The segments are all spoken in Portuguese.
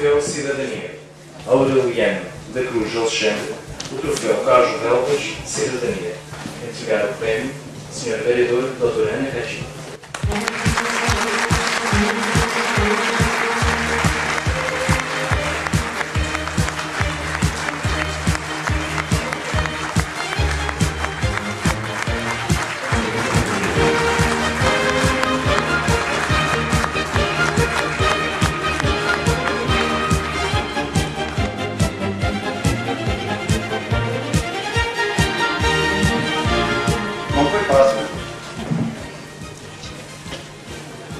Troféu Cidadania Aureliano da Cruz Alexandre, o Troféu Carlos Relvas Cidadania. Entregar o prémio, Sr. Vereador Dr. Ana Regina. Não foi fácil.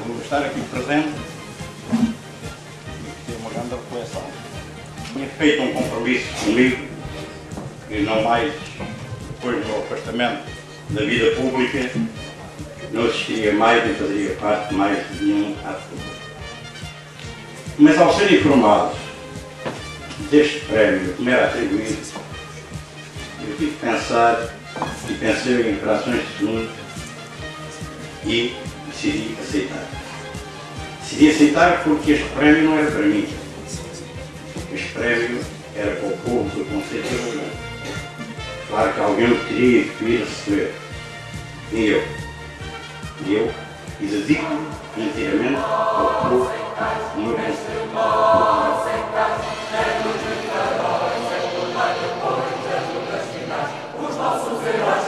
Vou estar aqui presente e ter uma grande reflexão. Tinha feito um compromisso comigo que não mais, depois do meu afastamento da vida pública, não existiria mais nem fazeria parte mais de nenhum ato público. Mas ao ser informados deste prémio que me era atribuído, eu tive que pensar e pensei em frações de segundo e decidi aceitar. Decidi aceitar porque este prémio não era para mim. Este prémio era para o povo do Conselho de Aragão. Claro que alguém teria que vir receber. E eu. E dedico-me inteiramente ao povo do meu Conselho. Os nossos heróis